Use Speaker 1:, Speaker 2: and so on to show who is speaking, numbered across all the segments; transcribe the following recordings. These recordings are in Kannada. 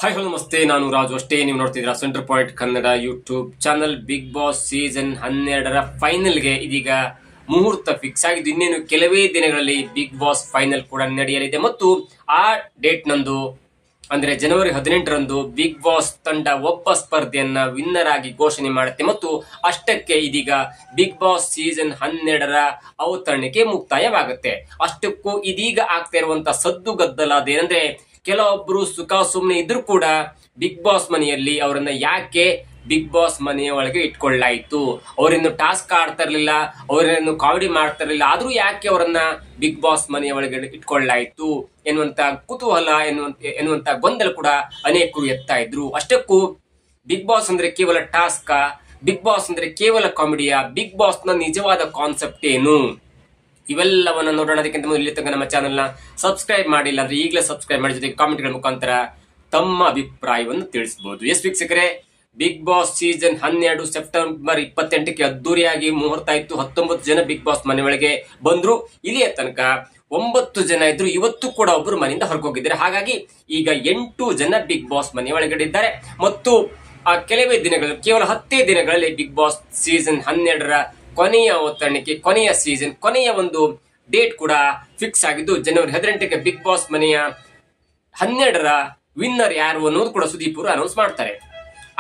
Speaker 1: ಹಾಯ್ ಹಲೋ ನಮಸ್ತೆ, ನಾನು ರಾಜು. ಅಷ್ಟೇ ನೀವು ನೋಡ್ತಿದ್ದೀರಾ centre point Kannada YouTube channel. Bigg Boss season 12ರ ಫೈನಲ್ಗೆ ಇದೀಗ ಮುಹೂರ್ತ ಫಿಕ್ಸ್ ಆಗಿದ್ದು ಇನ್ನೇನು ಕೆಲವೇ ದಿನಗಳಲ್ಲಿ ಬಿಗ್ ಬಾಸ್ ಫೈನಲ್ ಕೂಡ ನಡೆಯಲಿದೆ ಮತ್ತು ಆ ಡೇಟ್ ನಂದು ಅಂದ್ರೆ ಜನವರಿ 18ರಂದು ಬಿಗ್ ಬಾಸ್ ತಂಡ ಒಬ್ಬ ಸ್ಪರ್ಧೆಯನ್ನ ವಿನ್ನರ್ ಆಗಿ ಘೋಷಣೆ ಮಾಡುತ್ತೆ ಮತ್ತು ಅಷ್ಟಕ್ಕೆ ಇದೀಗ ಬಿಗ್ ಬಾಸ್ ಸೀಸನ್ 12ರ ಅವತರಣಿಕೆ ಮುಕ್ತಾಯವಾಗುತ್ತೆ. ಅಷ್ಟಕ್ಕೂ ಇದೀಗ ಆಗ್ತಾ ಇರುವಂತ ಸದ್ದು ಗದ್ದಲ ಅದೇನಂದ್ರೆ, ಕೆಲವೊಬ್ರು ಸುಖ ಸುಮ್ಮನೆ ಇದ್ರೂ ಕೂಡ ಬಿಗ್ ಬಾಸ್ ಮನೆಯಲ್ಲಿ ಅವರನ್ನ ಯಾಕೆ ಬಿಗ್ ಬಾಸ್ ಮನೆಯ ಒಳಗೆ ಇಟ್ಕೊಳ್ಳಾಯಿತು, ಅವರನ್ನು ಟಾಸ್ಕ್ ಆಡ್ತಾ ಇರ್ಲಿಲ್ಲ, ಅವರನ್ನು ಕಾಮಿಡಿ ಮಾಡ್ತಾ ಇರ್ಲಿಲ್ಲ, ಆದ್ರೂ ಯಾಕೆ ಅವರನ್ನ ಬಿಗ್ ಬಾಸ್ ಮನೆಯ ಒಳಗೆ ಇಟ್ಕೊಳ್ಳಾಯಿತು ಎನ್ನುವಂತ ಕುತೂಹಲ ಎನ್ನುವಂತ ಗೊಂದಲ ಕೂಡ ಅನೇಕರು ಎತ್ತಾ ಇದ್ರು. ಅಷ್ಟಕ್ಕೂ ಬಿಗ್ ಬಾಸ್ ಅಂದ್ರೆ ಕೇವಲ ಟಾಸ್ಕ್, ಬಿಗ್ ಬಾಸ್ ಅಂದ್ರೆ ಕೇವಲ ಕಾಮಿಡಿಯಾ, ಬಿಗ್ ಬಾಸ್ ನ ನಿಜವಾದ ಕಾನ್ಸೆಪ್ಟ್ ಏನು, ಇವೆಲ್ಲವನ್ನ ನೋಡೋಣ. ಅದಕ್ಕಿಂತ ಮೊದಲು ಇಲ್ಲಿ ತನಕ ನಮ್ಮ ಚಾನೆಲ್ ನ ಸಬ್ಸ್ಕ್ರೈಬ್ ಮಾಡಿಲ್ಲ ಅಂದ್ರೆ ಈಗಲೇ ಸಬ್ಸ್ಕ್ರೈಬ್ ಮಾಡಿ, ಜೊತೆಗೆ ಕಾಮೆಂಟ್ಗಳ ಮುಖಾಂತರ ತಮ್ಮ ಅಭಿಪ್ರಾಯವನ್ನು ತಿಳಿಸಬಹುದು. ಎಸ್ ವೀಕ್ಷಕರೇ, ಬಿಗ್ ಬಾಸ್ ಸೀಸನ್ 12 ಸೆಪ್ಟೆಂಬರ್ 28ಕ್ಕೆ ಅದ್ದೂರಿಯಾಗಿ ಮುಹೂರ್ತ ಇತ್ತು. 19 ಜನ ಬಿಗ್ ಬಾಸ್ ಮನೆ ಒಳಗೆ ಬಂದ್ರು. ಇಲ್ಲಿಯ ತನಕ 9 ಜನ ಇದ್ರು. ಇವತ್ತು ಕೂಡ ಒಬ್ಬರು ಮನೆಯಿಂದ ಹೊರಗೋಗಿದ್ದಾರೆ. ಹಾಗಾಗಿ ಈಗ 8 ಜನ ಬಿಗ್ ಬಾಸ್ ಮನೆ ಒಳಗಡೆ ಇದ್ದಾರೆ ಮತ್ತು ಆ ಕೆಲವೇ ದಿನಗಳು, ಕೇವಲ 10 ದಿನಗಳಲ್ಲಿ ಬಿಗ್ ಬಾಸ್ ಸೀಸನ್ 12ರ ಕೊನೆಯ ಅವತರಣಿಕೆ, ಕೊನೆಯ ಸೀಸನ್, ಕೊನೆಯ ಒಂದು ಡೇಟ್ ಕೂಡ ಫಿಕ್ಸ್ ಆಗಿದ್ದು ಜನವರಿ 18ಕ್ಕೆ ಬಿಗ್ ಬಾಸ್ ಮನೆಯ 12ರ ವಿನ್ನರ್ ಯಾರು ಅನ್ನೋದು ಕೂಡ ಸುದೀಪ್ ಅವರು ಅನೌನ್ಸ್ ಮಾಡ್ತಾರೆ.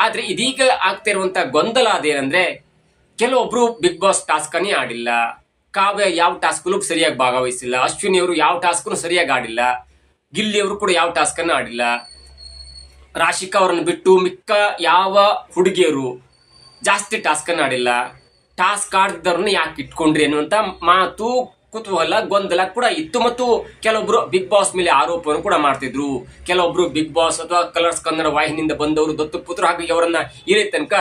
Speaker 1: ಆದ್ರೆ ಇದೀಗ ಆಗ್ತಾ ಇರುವಂತ ಗೊಂದಲ ಅದೇನಂದ್ರೆ, ಕೆಲವೊಬ್ರು ಬಿಗ್ ಬಾಸ್ ಟಾಸ್ಕ್ ಅನ್ನೇ ಆಡಿಲ್ಲ, ಕಾವ್ಯ ಯಾವ ಟಾಸ್ಕ್ಲು ಸರಿಯಾಗಿ ಭಾಗವಹಿಸಿಲ್ಲ, ಅಶ್ವಿನಿ ಅವರು ಯಾವ ಟಾಸ್ಕ್ನು ಸರಿಯಾಗಿ ಆಡಿಲ್ಲ, ಗಿಲ್ಲಿ ಅವರು ಕೂಡ ಯಾವ ಟಾಸ್ಕ್ ಅನ್ನು ಆಡಿಲ್ಲ, ರಾಶಿಕಾ ಅವರನ್ನು ಬಿಟ್ಟು ಮಿಕ್ಕ ಯಾವ ಹುಡುಗಿಯರು ಜಾಸ್ತಿ ಟಾಸ್ಕ್ ಅನ್ನು ಆಡಿಲ್ಲ, ಟಾಸ್ಕ್ ಆಡ್ದವ್ರನ್ನ ಯಾಕೆ ಇಟ್ಕೊಂಡ್ರಿ ಅನ್ನುವಂತ ಮಾತು, ಕುತೂಹಲ, ಗೊಂದಲ ಕೂಡ ಇತ್ತು. ಮತ್ತು ಕೆಲವೊಬ್ರು ಬಿಗ್ ಬಾಸ್ ಮೇಲೆ ಆರೋಪವನ್ನು ಕೂಡ ಮಾಡ್ತಿದ್ರು. ಕೆಲವೊಬ್ರು ಬಿಗ್ ಬಾಸ್ ಅಥವಾ ಕಲರ್ಸ್ ಕನ್ನಡ ವಾಹಿನಿಯಿಂದ ಬಂದವರು ದತ್ತುಪುತ್ರ, ಹಾಗಾಗಿ ಅವರನ್ನ ಇಲ್ಲಿ ತನಕ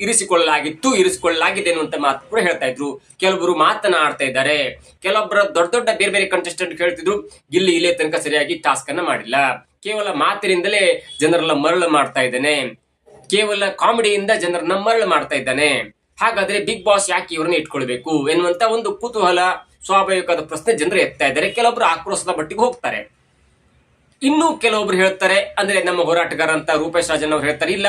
Speaker 1: ಇರಿಸಿಕೊಳ್ಳಲಾಗಿದೆ ಅನ್ನುವಂತ ಮಾತು ಕೂಡ ಹೇಳ್ತಾ ಇದ್ರು. ಕೆಲವೊಬ್ರು ಮಾತನಾಡ್ತಾ ಇದ್ದಾರೆ. ಕೆಲವೊಬ್ಬರ ದೊಡ್ಡ ದೊಡ್ಡ ಬೇರೆ ಬೇರೆ ಕಂಟೆಸ್ಟೆಂಟ್ ಹೇಳ್ತಿದ್ರು, ಗಿಲ್ಲಿ ಇಲ್ಲೇ ತನಕ ಸರಿಯಾಗಿ ಟಾಸ್ಕ್ ಅನ್ನ ಮಾಡಿಲ್ಲ, ಕೇವಲ ಮಾತಿನಿಂದಲೇ ಜನರೆಲ್ಲ ಮರಳು ಮಾಡ್ತಾ ಇದ್ದಾನೆ, ಕೇವಲ ಕಾಮಿಡಿಯಿಂದ ಜನರನ್ನ ಮರಳು ಮಾಡ್ತಾ ಇದ್ದಾನೆ, ಹಾಗಾದ್ರೆ ಬಿಗ್ ಬಾಸ್ ಯಾಕೆ ಇವ್ರನ್ನ ಇಟ್ಕೊಳ್ಬೇಕು ಎನ್ನುವಂತ ಒಂದು ಕುತೂಹಲ, ಸ್ವಾಭಾವಿಕವಾದ ಪ್ರಶ್ನೆ ಜನರು ಎತ್ತಾ ಇದ್ದಾರೆ. ಕೆಲವೊಬ್ರು ಆಕ್ರೋಶದ ಮಟ್ಟಿಗೆ ಹೋಗ್ತಾರೆ. ಇನ್ನು ಕೆಲವೊಬ್ರು ಹೇಳ್ತಾರೆ, ಅಂದ್ರೆ ನಮ್ಮ ಹೋರಾಟಗಾರ ಅಂತ ರೂಪೇಶ್ ರಾಜನ್ ಅವ್ರು ಹೇಳ್ತಾರೆ, ಇಲ್ಲ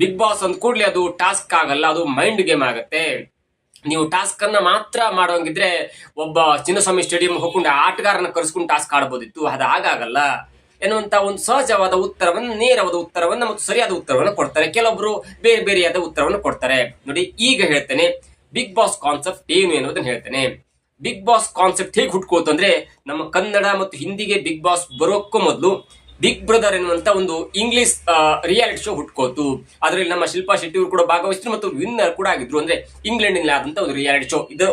Speaker 1: ಬಿಗ್ ಬಾಸ್ ಅಂದ್ ಕೂಡ್ಲೆ ಅದು ಟಾಸ್ಕ್ ಆಗಲ್ಲ, ಅದು ಮೈಂಡ್ ಗೇಮ್ ಆಗತ್ತೆ, ನೀವು ಟಾಸ್ಕ್ ಅನ್ನ ಮಾತ್ರ ಮಾಡೋಂಗಿದ್ರೆ ಒಬ್ಬ ಚಿನ್ನಸ್ವಾಮಿ ಸ್ಟೇಡಿಯಂ ಹೋಗ್ಕೊಂಡು ಆಟಗಾರನ ಕರೆಸ್ಕೊಂಡು ಟಾಸ್ಕ್ ಆಡಬಹುದಿತ್ತು, ಅದು ಹಾಗಾಗಲ್ಲ ಎನ್ನುವಂತ ಒಂದು ಸಹಜವಾದ ಉತ್ತರವನ್ನ, ನೇರವಾದ ಉತ್ತರವನ್ನ ಮತ್ತು ಸರಿಯಾದ ಉತ್ತರವನ್ನ ಕೊಡ್ತಾರೆ. ಕೆಲವೊಬ್ರು ಬೇರೆ ಬೇರೆಯಾದ ಉತ್ತರವನ್ನು ಕೊಡ್ತಾರೆ. ನೋಡಿ, ಈಗ ಹೇಳ್ತೇನೆ ಬಿಗ್ ಬಾಸ್ ಕಾನ್ಸೆಪ್ಟ್ ಏನು ಎನ್ನುವುದನ್ನು ಹೇಳ್ತೇನೆ. ಬಿಗ್ ಬಾಸ್ ಕಾನ್ಸೆಪ್ಟ್ ಹೇಗೆ ಹುಟ್ಕೋತು ಅಂದ್ರೆ, ನಮ್ಮ ಕನ್ನಡ ಮತ್ತು ಹಿಂದಿಗೆ ಬಿಗ್ ಬಾಸ್ ಬರೋಕ್ಕೂ ಮೊದಲು ಬಿಗ್ ಬ್ರದರ್ ಎನ್ನುವಂತ ಒಂದು ಇಂಗ್ಲಿಷ್ ರಿಯಾಲಿಟಿ ಶೋ ಹುಟ್ಕೋತು. ಅದರಲ್ಲಿ ನಮ್ಮ ಶಿಲ್ಪಾ ಶೆಟ್ಟಿ ಅವರು ಕೂಡ ಭಾಗವಹಿಸಿದ್ರು ಮತ್ತು ವಿನ್ನರ್ ಕೂಡ ಆಗಿದ್ರು. ಅಂದ್ರೆ ಇಂಗ್ಲೆಂಡ್ ನಲ್ಲಿ ಆದಂತ ಒಂದು ರಿಯಾಲಿಟಿ ಶೋ ಇದು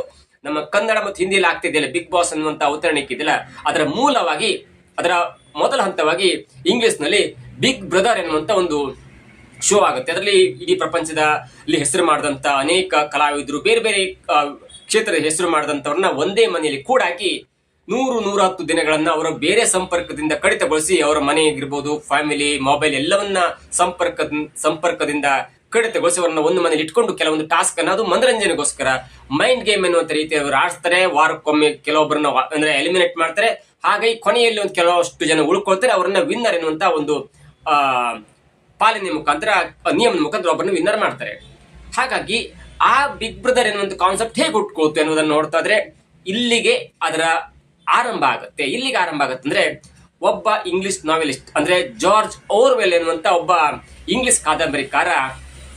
Speaker 1: ನಮ್ಮ ಕನ್ನಡ ಮತ್ತು ಹಿಂದಿಯಲ್ಲಿ ಆಗ್ತಿದೆಯಲ್ಲ ಬಿಗ್ ಬಾಸ್ ಅನ್ನುವಂತ ಅವತರಣಿಕೆ ಇದೆಯಲ್ಲ, ಅದರ ಮೂಲವಾಗಿ, ಅದರ ಮೊದಲ ಹಂತವಾಗಿ ಇಂಗ್ಲಿಷ್ ನಲ್ಲಿ ಬಿಗ್ ಬ್ರದರ್ ಎನ್ನುವಂತ ಒಂದು ಶೋ ಆಗುತ್ತೆ. ಅದರಲ್ಲಿ ಇಡೀ ಪ್ರಪಂಚದಲ್ಲಿ ಹೆಸರು ಮಾಡಿದಂತ ಅನೇಕ ಕಲಾವಿದರು, ಬೇರೆ ಬೇರೆ ಕ್ಷೇತ್ರದ ಹೆಸರು ಮಾಡಿದಂತವ್ರನ್ನ ಒಂದೇ ಮನೆಯಲ್ಲಿ ಕೂಡಾಕಿ 100-110 ದಿನಗಳನ್ನ ಅವರ ಬೇರೆ ಸಂಪರ್ಕದಿಂದ ಕಡಿತಗೊಳಿಸಿ, ಅವರ ಮನೆಯಾಗಿರ್ಬೋದು, ಫ್ಯಾಮಿಲಿ, ಮೊಬೈಲ್ ಎಲ್ಲವನ್ನ ಸಂಪರ್ಕದಿಂದ ಕಡಿತಗೊಳಿಸಿ ಅವರನ್ನ ಒಂದು ಮನೇಲಿ ಇಟ್ಕೊಂಡು ಕೆಲವೊಂದು ಟಾಸ್ಕ್ ಅನ್ನ, ಅದು ಮನರಂಜನೆಗೋಸ್ಕರ ಮೈಂಡ್ ಗೇಮ್ ಎನ್ನುವಂತ ರೀತಿ ಅವರು ಆಡ್ತಾರೆ. ವಾರಕ್ಕೊಮ್ಮೆ ಕೆಲವೊಬ್ಬರನ್ನ ಅಂದ್ರೆ ಎಲಿಮಿನೇಟ್ ಮಾಡ್ತಾರೆ. ಹಾಗಾಗಿ ಕೊನೆಯಲ್ಲಿ ಒಂದು ಕೆಲವಷ್ಟು ಜನ ಉಳ್ಕೊಳ್ತಾರೆ, ಅವರನ್ನ ವಿನ್ನರ್ ಎನ್ನುವಂತ ಒಂದು ಪಾಲನೆ ಮುಖಾಂತರ, ನಿಯಮದ ಮುಖಾಂತರ ಒಬ್ಬರನ್ನ ವಿನ್ನರ್ ಮಾಡ್ತಾರೆ. ಹಾಗಾಗಿ ಆ ಬಿಗ್ ಬ್ರದರ್ ಎನ್ನುವಂತ ಕಾನ್ಸೆಪ್ಟ್ ಹೇಗೆ ಹುಟ್ಕೋತು ಎನ್ನುವುದನ್ನು ನೋಡ್ತಾ ಇದ್ರೆ ಇಲ್ಲಿಗೆ ಅದರ ಆರಂಭ ಆಗುತ್ತೆ. ಇಲ್ಲಿಗೆ ಆರಂಭ ಆಗುತ್ತೆ ಅಂದ್ರೆ, ಒಬ್ಬ ಇಂಗ್ಲಿಷ್ ನಾವೆಲಿಸ್ಟ್ ಅಂದ್ರೆ ಜಾರ್ಜ್ ಓರ್ವೆಲ್ ಎನ್ನುವಂತ ಒಬ್ಬ ಇಂಗ್ಲಿಷ್ ಕಾದಂಬರಿಕಾರ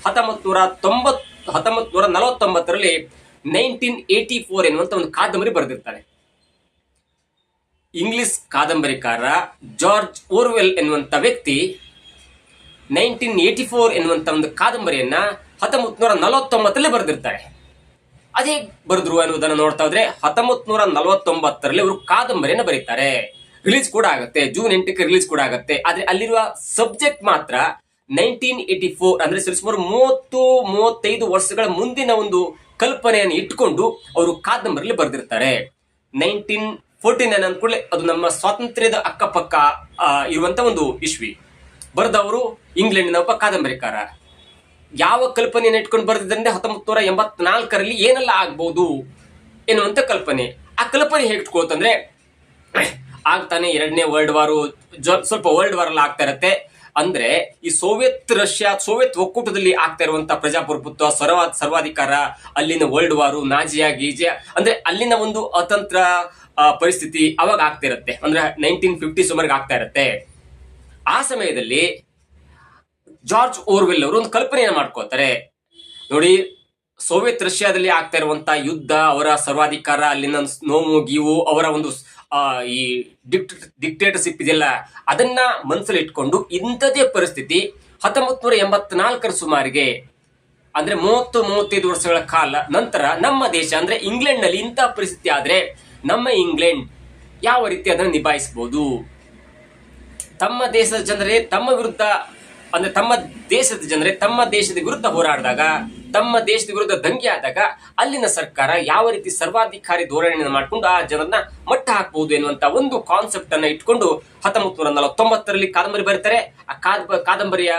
Speaker 1: 1949ರಲ್ಲಿ 1984 ಎನ್ನುವಂತ ಒಂದು ಕಾದಂಬರಿ ಬರೆದಿರ್ತಾರೆ. ಇಂಗ್ಲಿಷ್ ಕಾದಂಬರಿಕಾರ ಜಾರ್ಜ್ ಓರ್ವೆಲ್ ಎನ್ನುವಂತ ವ್ಯಕ್ತಿ 1984 ಎನ್ನುವಂತ ಒಂದು ಕಾದಂಬರಿಯನ್ನ 1949ರಲ್ಲಿ ಬರೆದಿರ್ತಾರೆ. ಅದೇ ಬರೆದ್ರು ಅನ್ನುವುದನ್ನು ನೋಡ್ತಾ ಹೋದ್ರೆ 1949ರಲ್ಲಿ ಅವರು ಕಾದಂಬರಿಯನ್ನ ಬರೀತಾರೆ. ರಿಲೀಸ್ ಕೂಡ ಆಗುತ್ತೆ, ಜೂನ್ 8ಕ್ಕೆ ರಿಲೀಸ್ ಕೂಡ ಆಗುತ್ತೆ. ಆದ್ರೆ ಅಲ್ಲಿರುವ ಸಬ್ಜೆಕ್ಟ್ ಮಾತ್ರ 1984 ಅಂದ್ರೆ ಸುಮಾರು 30-35 ವರ್ಷಗಳ ಮುಂದಿನ ಒಂದು ಕಲ್ಪನೆಯನ್ನು ಇಟ್ಕೊಂಡು ಅವರು ಕಾದಂಬರಿಯಲ್ಲಿ ಬರೆದಿರ್ತಾರೆ. 1949 ಅಂದ್ಕೂಡಲೇ ಅದು ನಮ್ಮ ಸ್ವಾತಂತ್ರ್ಯದ ಅಕ್ಕಪಕ್ಕ ಇರುವಂತ ಒಂದು ಇಶ್ವಿ. ಬರೆದವರು ಇಂಗ್ಲೆಂಡಿನ ಒಬ್ಬ ಕಾದಂಬರಿಕಾರ. ಯಾವ ಕಲ್ಪನೆಯನ್ನು ಇಟ್ಕೊಂಡು ಬರೆದಿದ್ದಂದ್ರೆ 1984ರಲ್ಲಿ ಏನೆಲ್ಲ ಆಗ್ಬಹುದು ಎನ್ನುವಂತ ಕಲ್ಪನೆ. ಆ ಕಲ್ಪನೆ ಹೇಗೆ ಇಟ್ಕೊಳ್ತಂದ್ರೆ, ಆಗ್ತಾನೆ 2ನೇ ವರ್ಲ್ಡ್ ವಾರು ಸ್ವಲ್ಪ ವರ್ಲ್ಡ್ ವಾರ್ ಎಲ್ಲ ಆಗ್ತಾ ಇರತ್ತೆ. ಅಂದ್ರೆ ಈ ಸೋವಿಯತ್ ಒಕ್ಕೂಟದಲ್ಲಿ ಆಗ್ತಾ ಇರುವಂತ ಪ್ರಜಾಪ್ರಭುತ್ವ, ಸರ್ವಾಧಿಕಾರ, ಅಲ್ಲಿನ ವರ್ಲ್ಡ್ ವಾರು, ನಾಜಿಯಾ ಗೀಜಿಯಾ, ಅಂದ್ರೆ ಅಲ್ಲಿನ ಒಂದು ಅತಂತ್ರ ಪರಿಸ್ಥಿತಿ ಅವಾಗ ಆಗ್ತಾ ಇರುತ್ತೆ. ಅಂದ್ರೆ 1950 ಸುಮಾರಿಗೆ ಆಗ್ತಾ ಇರುತ್ತೆ. ಆ ಸಮಯದಲ್ಲಿ ಜಾರ್ಜ್ ಓರ್ವೆಲ್ ಅವರು ಒಂದು ಕಲ್ಪನೆಯನ್ನು ಮಾಡ್ಕೋತಾರೆ. ನೋಡಿ, ಸೋವಿಯತ್ ರಷ್ಯಾದಲ್ಲಿ ಆಗ್ತಾ ಇರುವಂತ ಯುದ್ಧ, ಅವರ ಸರ್ವಾಧಿಕಾರ, ಅಲ್ಲಿನ ನೋವು ಗೀವು, ಅವರ ಒಂದು ಈ ಡಿಕ್ಟೇಟರ್ಶಿಪ್ ಇದೆಯಲ್ಲ, ಅದನ್ನ ಮನಸ್ಸಲ್ಲಿ ಇಟ್ಕೊಂಡು ಇಂಥದೇ ಪರಿಸ್ಥಿತಿ 1984 ಸುಮಾರಿಗೆ, ಅಂದ್ರೆ 30-35 ವರ್ಷಗಳ ಕಾಲ ನಂತರ ನಮ್ಮ ದೇಶ ಅಂದ್ರೆ ಇಂಗ್ಲೆಂಡ್ ನಲ್ಲಿ ಇಂತಹ ಪರಿಸ್ಥಿತಿ ಆದ್ರೆ ನಮ್ಮ ಇಂಗ್ಲೆಂಡ್ ಯಾವ ರೀತಿ ಅದನ್ನು ನಿಭಾಯಿಸಬಹುದು? ತಮ್ಮ ದೇಶದ ಜನರೇ ತಮ್ಮ ವಿರುದ್ಧ, ಅಂದ್ರೆ ತಮ್ಮ ದೇಶದ ವಿರುದ್ಧ ಹೋರಾಡಿದಾಗ, ತಮ್ಮ ದೇಶದ ವಿರುದ್ಧ ದಂಗೆ ಆದಾಗ ಅಲ್ಲಿನ ಸರ್ಕಾರ ಯಾವ ರೀತಿ ಸರ್ವಾಧಿಕಾರಿ ಧೋರಣೆಯನ್ನು ಮಾಡಿಕೊಂಡು ಆ ಜನರನ್ನ ಮಟ್ಟ ಹಾಕಬಹುದು ಎನ್ನುವಂತ ಒಂದು ಕಾನ್ಸೆಪ್ಟ್ ಅನ್ನ ಇಟ್ಕೊಂಡು 1949ರಲ್ಲಿ ಕಾದಂಬರಿ ಬರೀತಾರೆ. ಆ ಕಾದಂಬರಿಯ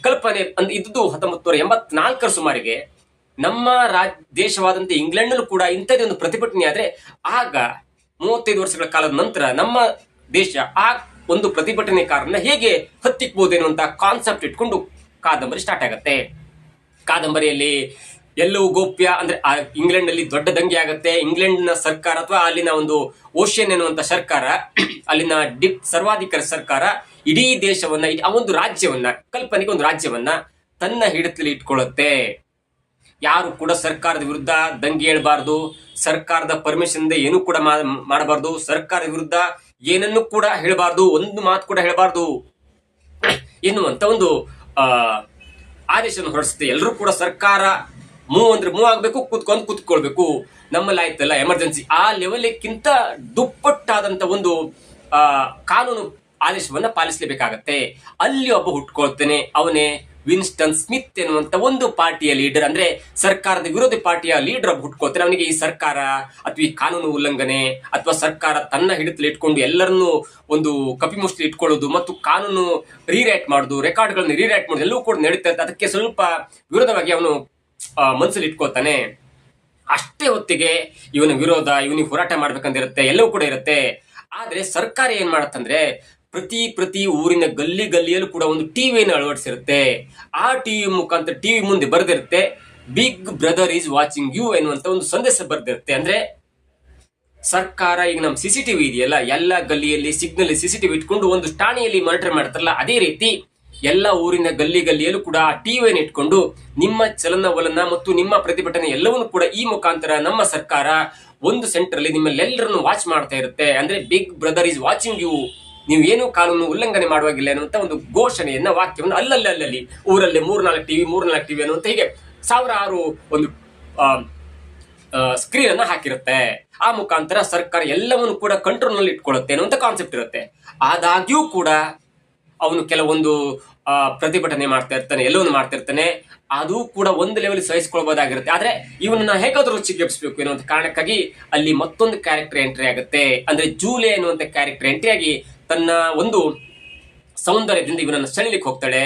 Speaker 1: ಕಲ್ಪನೆ ಇದ್ದು 1984 ಸುಮಾರಿಗೆ ನಮ್ಮ ದೇಶವಾದಂತ ಇಂಗ್ಲೆಂಡ್ ನಲ್ಲೂ ಕೂಡ ಇಂಥದೇ ಒಂದು ಪ್ರತಿಭಟನೆ ಆದ್ರೆ, ಆಗ 35 ವರ್ಷಗಳ ಕಾಲದ ನಂತರ ನಮ್ಮ ದೇಶ ಆ ಒಂದು ಪ್ರತಿಭಟನೆಕಾರನ್ನ ಹೇಗೆ ಹತ್ತಿಕ್ಬಹುದು ಎನ್ನುವಂತ ಕಾನ್ಸೆಪ್ಟ್ ಇಟ್ಕೊಂಡು ಕಾದಂಬರಿ ಸ್ಟಾರ್ಟ್ ಆಗತ್ತೆ. ಕಾದಂಬರಿಯಲ್ಲಿ ಎಲ್ಲವೂ ಗೋಪ್ಯ, ಅಂದ್ರೆ ಇಂಗ್ಲೆಂಡ್ ನಲ್ಲಿ ದೊಡ್ಡ ದಂಗೆ ಆಗತ್ತೆ. ಇಂಗ್ಲೆಂಡ್ ನ ಸರ್ಕಾರ ಅಥವಾ ಅಲ್ಲಿನ ಒಂದು ಓಷಿಯನ್ ಎನ್ನುವಂತ ಸರ್ಕಾರ, ಅಲ್ಲಿನ ಸರ್ವಾಧಿಕಾರಿ ಸರ್ಕಾರ ಇಡೀ ದೇಶವನ್ನ, ಆ ಒಂದು ರಾಜ್ಯವನ್ನ, ಕಲ್ಪನೆಗೆ ಒಂದು ರಾಜ್ಯವನ್ನ ತನ್ನ ಹಿಡಿತದಲ್ಲಿ ಇಟ್ಕೊಳ್ಳುತ್ತೆ. ಯಾರು ಕೂಡ ಸರ್ಕಾರದ ವಿರುದ್ಧ ದಂಗೆ ಏಳಬಾರ್ದು, ಸರ್ಕಾರದ ಪರ್ಮಿಷನ್ ಏನು ಕೂಡ ಮಾಡಬಾರ್ದು, ಸರ್ಕಾರದ ವಿರುದ್ಧ ಏನನ್ನು ಕೂಡ ಹೇಳಬಾರ್ದು, ಒಂದು ಮಾತು ಕೂಡ ಹೇಳಬಾರ್ದು ಎನ್ನುವಂತ ಒಂದು ಆದೇಶವನ್ನು ಹೊರಡಿಸುತ್ತೆ. ಎಲ್ಲರೂ ಕೂಡ ಸರ್ಕಾರ ಮೂವ್ ಆಗ್ಬೇಕು, ಕೂತ್ಕೊಳ್ಬೇಕು. ನಮ್ಮಲ್ಲಿ ಆಯ್ತಲ್ಲ ಎಮರ್ಜೆನ್ಸಿ, ಆ ಲೆವೆಲ್ಕ್ಕಿಂತ ದುಪ್ಪಟ್ಟಾದಂತ ಒಂದು ಕಾನೂನು ಆದೇಶವನ್ನ ಪಾಲಿಸಲೇಬೇಕಾಗತ್ತೆ. ಅಲ್ಲಿ ಒಬ್ಬ ಹುಟ್ಕೊಳ್ತೇನೆ, ಅವನೇ ವಿನ್ಸ್ಟನ್ ಸ್ಮಿತ್ ಎನ್ನುವಂತ ಒಂದು ಪಾರ್ಟಿಯ ಲೀಡರ್, ಅಂದ್ರೆ ಸರ್ಕಾರದ ವಿರೋಧಿ ಪಾರ್ಟಿಯ ಲೀಡರ್ ಒಬ್ಬ ಹುಟ್ಕೊಳ್ತಾನೆ. ಅವನಿಗೆ ಈ ಸರ್ಕಾರ ಅಥವಾ ಈ ಕಾನೂನು ಉಲ್ಲಂಘನೆ ಅಥವಾ ಸರ್ಕಾರ ತನ್ನ ಹಿಡಿತಲ್ಲಿ ಇಟ್ಕೊಂಡು ಎಲ್ಲರನ್ನೂ ಒಂದು ಕಪಿಮುಷ್ಟಿ ಇಟ್ಕೊಳ್ಳೋದು ಮತ್ತು ಕಾನೂನು ರೀರೈಟ್ ಮಾಡೋದು, ರೆಕಾರ್ಡ್ಗಳನ್ನು ರೀರೈಟ್ ಮಾಡೋದು ಎಲ್ಲವೂ ಕೂಡ ನಡೀತಾ ಇರುತ್ತೆ. ಅದಕ್ಕೆ ಸ್ವಲ್ಪ ವಿರೋಧವಾಗಿ ಅವನು ಮನಸ್ಸಲ್ಲಿ ಇಟ್ಕೊಳ್ತಾನೆ. ಅಷ್ಟೇ ಹೊತ್ತಿಗೆ ಇವನಿಗೆ ಹೋರಾಟ ಮಾಡ್ಬೇಕಂತಿರುತ್ತೆ, ಎಲ್ಲವೂ ಕೂಡ ಇರುತ್ತೆ. ಆದ್ರೆ ಸರ್ಕಾರ ಏನ್ ಮಾಡತ್ತಂದ್ರೆ, ಪ್ರತಿ ಊರಿನ ಗಲ್ಲಿಯಲ್ಲೂ ಕೂಡ ಒಂದು ಟಿವಿಯನ್ನು ಅಳವಡಿಸಿರುತ್ತೆ. ಆ ಟಿವಿ ಮುಖಾಂತರ, ಟಿವಿ ಮುಂದೆ ಬರೆದಿರುತ್ತೆ, big brother is watching you ಎನ್ನುವಂತ ಒಂದು ಸಂದೇಶ ಬರೆದಿರುತ್ತೆ. ಅಂದ್ರೆ ಸರ್ಕಾರ, ಈಗ ನಮ್ಮ ಸಿಸಿಟಿವಿ ಇದೆಯಲ್ಲ, ಎಲ್ಲ ಗಲ್ಲಿಯಲ್ಲಿ ಸಿಗ್ನಲ್ ಸಿಸಿಟಿವಿ ಇಟ್ಕೊಂಡು ಒಂದು ಠಾಣೆಯಲ್ಲಿ ಮಾನಿಟರ್ ಮಾಡ್ತಾರಲ್ಲ, ಅದೇ ರೀತಿ ಎಲ್ಲ ಊರಿನ ಗಲ್ಲಿಯಲ್ಲೂ ಕೂಡ ಆ ಟಿವಿಯನ್ನು ಇಟ್ಕೊಂಡು ನಿಮ್ಮ ಚಲನವಲನ ಮತ್ತು ನಿಮ್ಮ ಪ್ರತಿಭಟನೆ ಎಲ್ಲವನ್ನೂ ಕೂಡ ಈ ಮುಖಾಂತರ ನಮ್ಮ ಸರ್ಕಾರ ಒಂದು ಸೆಂಟರ್ ಅಲ್ಲಿ ನಿಮ್ಮಲ್ಲೆಲ್ಲರನ್ನು ವಾಚ್ ಮಾಡ್ತಾ ಇರುತ್ತೆ. ಅಂದ್ರೆ big brother is watching you, ನೀವು ಏನು ಕಾನೂನು ಉಲ್ಲಂಘನೆ ಮಾಡುವಾಗಿಲ್ಲ ಅನ್ನುವಂತ ಒಂದು ಘೋಷಣೆಯನ್ನ, ವಾಕ್ಯವನ್ನು ಅಲ್ಲಲ್ಲಿ ಊರಲ್ಲಿ 3-4 ಟಿವಿ ಅನ್ನುವಂತ ಹೀಗೆ 1006 ಒಂದು ಸ್ಕ್ರೀನ್ ಅನ್ನ ಹಾಕಿರುತ್ತೆ. ಆ ಮುಖಾಂತರ ಸರ್ಕಾರ ಎಲ್ಲವನ್ನು ಕೂಡ ಕಂಟ್ರೋಲ್ ನಲ್ಲಿ ಇಟ್ಕೊಳ್ಳುತ್ತೆ ಅನ್ನುವಂತ ಕಾನ್ಸೆಪ್ಟ್ ಇರುತ್ತೆ. ಆದಾಗ್ಯೂ ಕೂಡ ಅವನು ಕೆಲವೊಂದು ಪ್ರತಿಭಟನೆ ಮಾಡ್ತಾ ಇರ್ತಾನೆ, ಎಲ್ಲವನ್ನು ಮಾಡ್ತಾ ಇರ್ತಾನೆ, ಅದು ಕೂಡ ಒಂದು ಲೆವೆಲ್ ಸಹಿಸಿಕೊಳ್ಬಹುದಾಗಿರುತ್ತೆ. ಆದ್ರೆ ಇವನನ್ನ ಹೇಗಾದ್ರೂ ಚಿಕಿತ್ಸಿಸಬೇಕು ಎನ್ನುವಂತ ಕಾರಣಕ್ಕಾಗಿ ಅಲ್ಲಿ ಮತ್ತೊಂದು ಕ್ಯಾರೆಕ್ಟರ್ ಎಂಟ್ರಿ ಆಗುತ್ತೆ. ಅಂದ್ರೆ ಜೂಲಿಯಾ ಎನ್ನುವಂತ ಕ್ಯಾರೆಕ್ಟರ್ ಎಂಟ್ರಿ ಆಗಿ ತನ್ನ ಒಂದು ಸೌಂದರ್ಯದಿಂದ ಇವನನ್ನು ಸೆಳೆಲಿಕ್ಕೆ ಹೋಗ್ತಾಳೆ.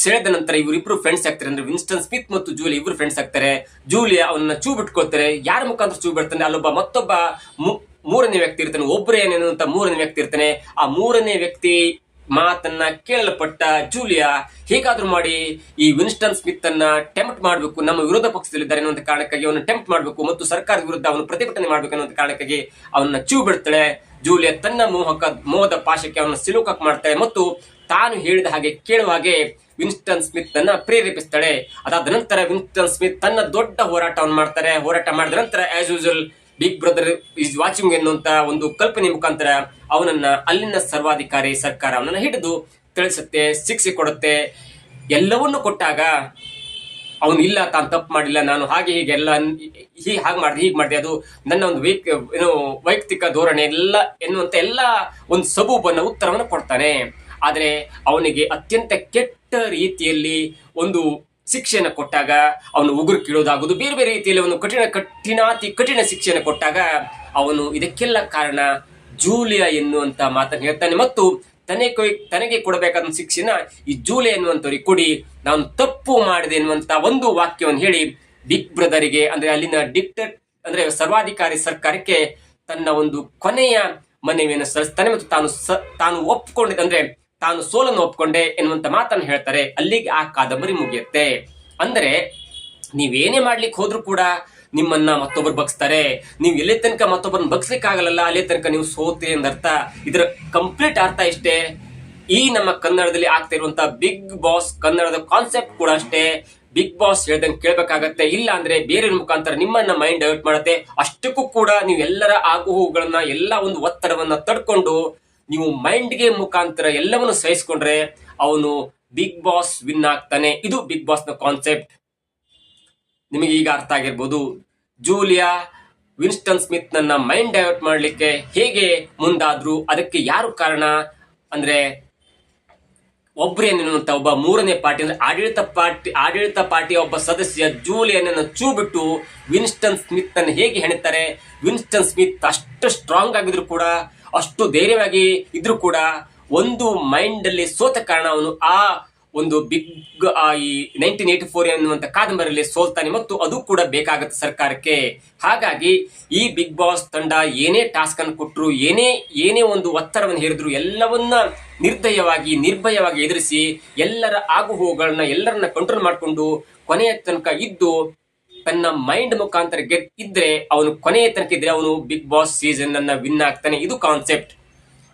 Speaker 1: ಸೆಳೆದ ನಂತರ ಇವರಿಬ್ರು ಫ್ರೆಂಡ್ಸ್ ಆಗ್ತಾರೆ. ಅಂದ್ರೆ ವಿನ್ಸ್ಟನ್ ಸ್ಮಿತ್ ಮತ್ತು ಜೂಲಿಯಾ ಇಬ್ರು ಫ್ರೆಂಡ್ಸ್ ಆಗ್ತಾರೆ. ಜೂಲಿಯಾ ಅವನನ್ನ ಚೂ ಬಿಟ್ಕೊಳ್ತಾರೆ. ಯಾರ ಮುಖಾಂತರ ಬಿಡ್ತಾನೆ, ಅಲ್ಲೊಬ್ಬ ಮತ್ತೊಬ್ಬ ಮೂರನೇ ವ್ಯಕ್ತಿ ಇರ್ತಾನೆ, ಒಬ್ರೇನೇನುವಂತ ಮೂರನೇ ವ್ಯಕ್ತಿ ಇರ್ತಾನೆ. ಆ ಮೂರನೇ ವ್ಯಕ್ತಿ ಮಾತನ್ನ ಕೇಳಲ್ಪಟ್ಟ ಜೂಲಿಯಾ ಹೇಗಾದ್ರೂ ಮಾಡಿ ಈ ವಿನ್ಸ್ಟನ್ ಸ್ಮಿತ್ ಅನ್ನ ಟೆಂಪ್ಟ್ ಮಾಡಬೇಕು, ನಮ್ಮ ವಿರೋಧ ಪಕ್ಷದಲ್ಲಿದ್ದಾರೆ ಅನ್ನುವಂತ ಕಾರಣಕ್ಕಾಗಿ ಅವನು ಟೆಂಪ್ಟ್ ಮಾಡಬೇಕು ಮತ್ತು ಸರ್ಕಾರದ ವಿರುದ್ಧ ಅವನು ಪ್ರತಿಭಟನೆ ಮಾಡಬೇಕು ಅನ್ನುವಂತ ಕಾರಣಕ್ಕಾಗಿ ಅವನ್ನ ಚೂ ಬಿಡ್ತಾಳೆ. ಜೂಲಿಯಾ ತನ್ನ ಮೋಹದ ಪಾಶಕ್ಕೆ ಅವನ್ನ ಸಿಲುಕಕ್ ಮಾಡ್ತಾಳೆ ಮತ್ತು ತಾನು ಹೇಳಿದ ಹಾಗೆ ಕೇಳುವ ಹಾಗೆ ವಿನ್ಸ್ಟನ್ ಸ್ಮಿತ್ ಅನ್ನ ಪ್ರೇರೇಪಿಸ್ತಾಳೆ. ಅದಾದ ನಂತರ ವಿನ್ಸ್ಟನ್ ಸ್ಮಿತ್ ತನ್ನ ದೊಡ್ಡ ಹೋರಾಟವನ್ನು ಮಾಡ್ತಾರೆ. ಹೋರಾಟ ಮಾಡಿದ ನಂತರ as usual big brother is watching ಎನ್ನುವಂತ ಒಂದು ಕಲ್ಪನೆ ಮುಖಾಂತರ ಅವನನ್ನ ಅಲ್ಲಿನ ಸರ್ವಾಧಿಕಾರಿ ಸರ್ಕಾರ ಅವನನ್ನ ಹಿಡಿದು ತಿಳಿಸುತ್ತೆ, ಶಿಕ್ಷೆ ಕೊಡುತ್ತೆ. ಎಲ್ಲವನ್ನು ಕೊಟ್ಟಾಗ ಅವನು ಇಲ್ಲ, ತಾನು ತಪ್ಪು ಮಾಡಿಲ್ಲ, ನಾನು ಹಾಗೆ ಹೀಗೆ ಎಲ್ಲ ಹೀಗೆ ಮಾಡಿದೆ, ಅದು ನನ್ನ ಒಂದು ವೈಯಕ್ತಿಕ ಧೋರಣೆ ಎಲ್ಲ ಎನ್ನುವಂತ ಎಲ್ಲ ಒಂದು ಸಬೂಬನ್ನ ಉತ್ತರವನ್ನು ಕೊಡ್ತಾನೆ. ಆದ್ರೆ ಅವನಿಗೆ ಅತ್ಯಂತ ಕೆಟ್ಟ ರೀತಿಯಲ್ಲಿ ಒಂದು ಶಿಕ್ಷೆಯನ್ನು ಕೊಟ್ಟಾಗ ಅವನು ಉಗುರು ಕೀಳೋದಾಗುವುದು, ಬೇರೆ ಬೇರೆ ರೀತಿಯಲ್ಲಿ ಒಂದು ಕಠಿಣ ಶಿಕ್ಷೆಯನ್ನು ಕೊಟ್ಟಾಗ ಅವನು ಇದಕ್ಕೆಲ್ಲ ಕಾರಣ ಜೂಲಿಯಾ ಎನ್ನುವಂತ ಮಾತನ್ನು ಹೇಳ್ತಾನೆ ಮತ್ತು ತನಗೆ ಕೊಡಬೇಕಾದ ಶಿಕ್ಷೆನ ಈ ಜೂಲಿಯಾ ಎನ್ನುವಂತವ್ರಿಗೆ ಕೊಡಿ, ನಾನು ತಪ್ಪು ಮಾಡಿದೆ ಎನ್ನುವಂತ ಒಂದು ವಾಕ್ಯವನ್ನು ಹೇಳಿ ಬಿಗ್ ಬ್ರದರಿಗೆ, ಅಂದ್ರೆ ಅಲ್ಲಿನ ಅಂದ್ರೆ ಸರ್ವಾಧಿಕಾರಿ ಸರ್ಕಾರಕ್ಕೆ ತನ್ನ ಒಂದು ಕೊನೆಯ ಮನವಿಯನ್ನು ಸಲ್ಲಿಸ್ತಾನೆ ಮತ್ತು ತಾನು ಒಪ್ಪಿಕೊಂಡಿದ್ದ, ಅಂದ್ರೆ ತಾನು ಸೋಲನ್ನು ಒಪ್ಕೊಂಡೆ ಎನ್ನುವಂತ ಮಾತನ್ನು ಹೇಳ್ತಾರೆ. ಅಲ್ಲಿಗೆ ಆ ಕಾದಂಬರಿ ಮುಗಿಯುತ್ತೆ. ಅಂದರೆ ನೀವೇನೇ ಮಾಡ್ಲಿಕ್ಕೆ ಹೋದ್ರೂ ಕೂಡ ನಿಮ್ಮನ್ನ ಮತ್ತೊಬ್ಬರು ಬಗ್ಸ್ತಾರೆ. ನೀವು ಎಲ್ಲಿ ತನಕ ಮತ್ತೊಬ್ಬರನ್ನ ಬಗ್ಸ್ಲಿಕ್ಕೆ ಆಗಲ್ಲ ಅಲ್ಲಿ ತನಕ ನೀವು ಸೋತೆ ಎಂದರ್ಥ. ಇದರ ಕಂಪ್ಲೀಟ್ ಅರ್ಥ ಇಷ್ಟೇ. ಈ ನಮ್ಮ ಕನ್ನಡದಲ್ಲಿ ಆಗ್ತಾ ಇರುವಂತ ಬಿಗ್ ಬಾಸ್ ಕನ್ನಡದ ಕಾನ್ಸೆಪ್ಟ್ ಕೂಡ ಅಷ್ಟೇ. ಬಿಗ್ ಬಾಸ್ ಹೇಳ್ದಂಗೆ ಕೇಳ್ಬೇಕಾಗತ್ತೆ, ಇಲ್ಲ ಅಂದ್ರೆ ಬೇರೆ ಮುಖಾಂತರ ನಿಮ್ಮನ್ನ ಮೈಂಡ್ ಡೈವರ್ಟ್ ಮಾಡುತ್ತೆ. ಅಷ್ಟಕ್ಕೂ ಕೂಡ ನೀವು ಎಲ್ಲರ ಆಗು ಹೋಗುಗಳನ್ನ ಎಲ್ಲ ಒಂದು ಒತ್ತಡವನ್ನ ತಡ್ಕೊಂಡು ನೀವು ಮೈಂಡ್ಗೆ ಮುಖಾಂತರ ಎಲ್ಲವನ್ನು ಸಹಿಸ್ಕೊಂಡ್ರೆ ಅವನು ಬಿಗ್ ಬಾಸ್ ವಿನ್ ಆಗ್ತಾನೆ. ಇದು ಬಿಗ್ ಬಾಸ್ ನ ಕಾನ್ಸೆಪ್ಟ್. ನಿಮಗೆ ಈಗ ಅರ್ಥ ಆಗಿರ್ಬೋದು. ಜೂಲಿಯಾ ವಿನ್ಸ್ಟನ್ ಸ್ಮಿತ್ ನನ್ನ ಮೈಂಡ್ ಡೈವರ್ಟ್ ಮಾಡ್ಲಿಕ್ಕೆ ಹೇಗೆ ಮುಂದಾದ್ರು, ಅದಕ್ಕೆ ಯಾರು ಕಾರಣ ಅಂದ್ರೆ ಒಬ್ರೇನೆನ್ನುವಂತ ಒಬ್ಬ ಮೂರನೇ ಪಾರ್ಟಿ ಅಂದ್ರೆ ಆಡಳಿತ ಪಾರ್ಟಿಯ ಒಬ್ಬ ಸದಸ್ಯ ಜೂಲಿಯನನ್ನು ಚೂ ಬಿಟ್ಟು ವಿನ್ಸ್ಟನ್ ಸ್ಮಿತ್ ಅನ್ನು ಹೇಗೆ ಹೆಣಿತಾರೆ. ವಿನ್ಸ್ಟನ್ ಸ್ಮಿತ್ ಅಷ್ಟು ಸ್ಟ್ರಾಂಗ್ ಆಗಿದ್ರು ಕೂಡ, ಅಷ್ಟು ಧೈರ್ಯವಾಗಿ ಇದ್ರು ಕೂಡ ಒಂದು ಮೈಂಡ್ ಅಲ್ಲಿ ಸೋತ ಕಾರಣ ಅವನು ಆ ಒಂದು ಬಿಗ್ ಈ 1984 ಎನ್ನುವಂತ ಕಾದಂಬರಿಯಲ್ಲಿ ಸೋಲ್ತಾನೆ. ಮತ್ತು ಅದು ಕೂಡ ಬೇಕಾಗುತ್ತೆ ಸರ್ಕಾರಕ್ಕೆ. ಹಾಗಾಗಿ ಈ ಬಿಗ್ ಬಾಸ್ ತಂಡ ಏನೇ ಟಾಸ್ಕ್ ಅನ್ನು ಕೊಟ್ಟರು, ಏನೇ ಒಂದು ಒತ್ತಡವನ್ನು ಹೇರಿದ್ರು ಎಲ್ಲವನ್ನ ನಿರ್ಭಯವಾಗಿ ಎದುರಿಸಿ ಎಲ್ಲರ ಆಗು ಹೋಗುಗಳನ್ನ ಎಲ್ಲರನ್ನ ಕಂಟ್ರೋಲ್ ಮಾಡಿಕೊಂಡು ಕೊನೆಯ ತನಕ ಇದ್ದು ತನ್ನ ಮೈಂಡ್ ಮುಖಾಂತರ ಇದ್ರೆ ಅವನು ಕೊನೆಯ ತನಕ ಇದ್ರೆ ಅವನು ಬಿಗ್ ಬಾಸ್ ಸೀಸನ್ ಅನ್ನ ವಿನ್ ಆಗ್ತಾನೆ. ಇದು ಕಾನ್ಸೆಪ್ಟ್.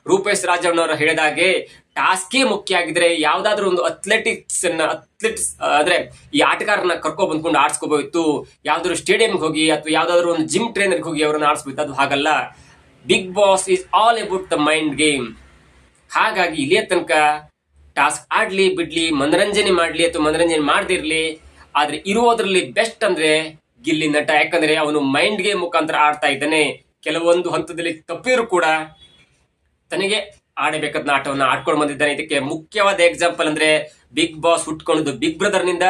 Speaker 1: ರೂಪೇಶ್ ರಾಜಣ್ಣವರು ಹೇಳಿದಾಗೆ ಟಾಸ್ಕೇ ಮುಖ್ಯ ಆಗಿದ್ರೆ ಯಾವ್ದಾದ್ರು ಒಂದು ಅಥ್ಲೆಟಿಕ್ಸ್ ಅಂದ್ರೆ ಈ ಆಟಗಾರನ ಕರ್ಕೊ ಬಂದ್ಕೊಂಡು ಆಡ್ಸ್ಕೋಬಹುದು. ಯಾವ್ದಾದ್ರು ಸ್ಟೇಡಿಯಂಗೆ ಹೋಗಿ ಅಥವಾ ಯಾವ್ದಾದ್ರು ಒಂದು ಜಿಮ್ ಟ್ರೈನರ್ಗೆ ಹೋಗಿ ಅವ್ರನ್ನ ಆಡಿಸ್ಬೋದು. ಅದು ಹಾಗಲ್ಲ. Big boss is all about the mind game. ಹಾಗಾಗಿ ಇಲ್ಲಿಯ ತನಕ ಟಾಸ್ಕ್ ಆಡ್ಲಿ ಬಿಡ್ಲಿ, ಮನರಂಜನೆ ಮಾಡ್ಲಿ ಅಥವಾ ಮನರಂಜನೆ ಮಾಡದಿರ್ಲಿ, ಆದ್ರೆ ಇರುವುದ್ರಲ್ಲಿ ಬೆಸ್ಟ್ ಅಂದ್ರೆ ಗಿಲ್ಲಿ ನಟ. ಯಾಕಂದ್ರೆ ಅವನು ಮೈಂಡ್ ಗೇಮ್ ಮುಖಾಂತರ ಆಡ್ತಾ ಇದ್ದಾನೆ. ಕೆಲವೊಂದು ಹಂತದಲ್ಲಿ ತಪ್ಪಿದ್ರು ಕೂಡ ತನಗೆ ಆಡಬೇಕಾದ ಆಟವನ್ನು ಆಡ್ಕೊಂಡು ಬಂದಿದ್ದಾನೆ. ಇದಕ್ಕೆ ಮುಖ್ಯವಾದ ಎಕ್ಸಾಂಪಲ್ ಅಂದ್ರೆ ಬಿಗ್ ಬಾಸ್ ಹುಟ್ಕೊಂಡದ್ದು ಬಿಗ್ ಬ್ರದರ್ ನಿಂದ.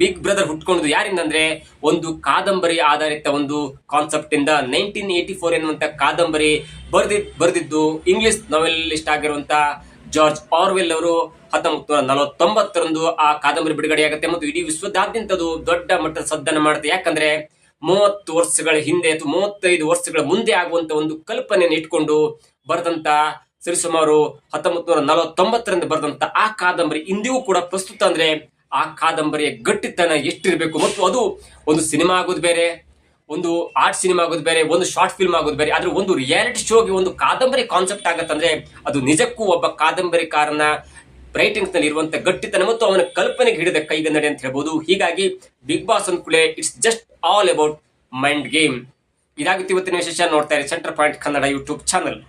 Speaker 1: ಬಿಗ್ ಬ್ರದರ್ ಹುಟ್ಕೊಂಡದ್ದು ಯಾರಿಂದ ಅಂದ್ರೆ ಒಂದು ಕಾದಂಬರಿ ಆಧಾರಿತ ಒಂದು ಕಾನ್ಸೆಪ್ಟ್ ಇಂದ. 1984 ಎನ್ನುವಂತ ಕಾದಂಬರಿ ಬರೆದಿದ್ದು ಇಂಗ್ಲಿಷ್ ನಾವೆಲಿಸ್ಟ್ ಆಗಿರುವಂತ ಜಾರ್ಜ್ ಆರ್ವೆಲ್ ಅವರು 1949 ಆ ಕಾದಂಬರಿ ಬಿಡುಗಡೆಯಾಗುತ್ತೆ. ಮತ್ತು ಇಡೀ ವಿಶ್ವದಾದ್ಯಂತ ಅದು ದೊಡ್ಡ ಮಟ್ಟದ ಸದ್ದನ್ನು ಮಾಡುತ್ತೆ. ಯಾಕಂದ್ರೆ 30 ವರ್ಷಗಳ ಹಿಂದೆ ಅಥವಾ 35 ವರ್ಷಗಳ ಮುಂದೆ ಆಗುವಂತ ಒಂದು ಕಲ್ಪನೆಯನ್ನು ಇಟ್ಕೊಂಡು ಬರೆದಂತ ಸರಿಸುಮಾರು 1949 ಬರೆದಂತ ಆ ಕಾದಂಬರಿ ಇಂದಿಗೂ ಕೂಡ ಪ್ರಸ್ತುತ. ಅಂದ್ರೆ ಆ ಕಾದಂಬರಿಯ ಗಟ್ಟಿತನ ಎಷ್ಟಿರಬೇಕು. ಮತ್ತು ಅದು ಒಂದು ಸಿನಿಮಾ ಆಗೋದು ಬೇರೆ, ಒಂದು ಆರ್ಟ್ ಸಿನಿಮಾ ಆಗೋದು ಬೇರೆ, ಒಂದು ಶಾರ್ಟ್ ಫಿಲ್ಮ್ ಆಗೋದು ಬೇರೆ. ಆದ್ರೆ ಒಂದು ರಿಯಾಲಿಟಿ ಶೋಗೆ ಒಂದು ಕಾದಂಬರಿ ಕಾನ್ಸೆಪ್ಟ್ ಆಗತ್ತಂದ್ರೆ ಅದು ನಿಜಕ್ಕೂ ಒಬ್ಬ ಕಾದಂಬರಿಕಾರನ ರೈಟಿಂಗ್ಸ್ ನಲ್ಲಿ ಇರುವಂತ ಗಟ್ಟಿತನ ಮತ್ತು ಅವನ ಕಲ್ಪನೆಗೆ ಹಿಡಿದ ಕೈಗನ್ನಡಿ ಅಂತ ಹೇಳ್ಬೋದು. ಹೀಗಾಗಿ ಬಿಗ್ ಬಾಸ್ ಅಂದ್ಕೂಳೆ it's just all about mind game. ಇದಾಗುತ್ತೆ ಇವತ್ತಿನ ವಿಶೇಷ. ನೋಡ್ತಾ ಇರಿ centre point Kannada YouTube channel.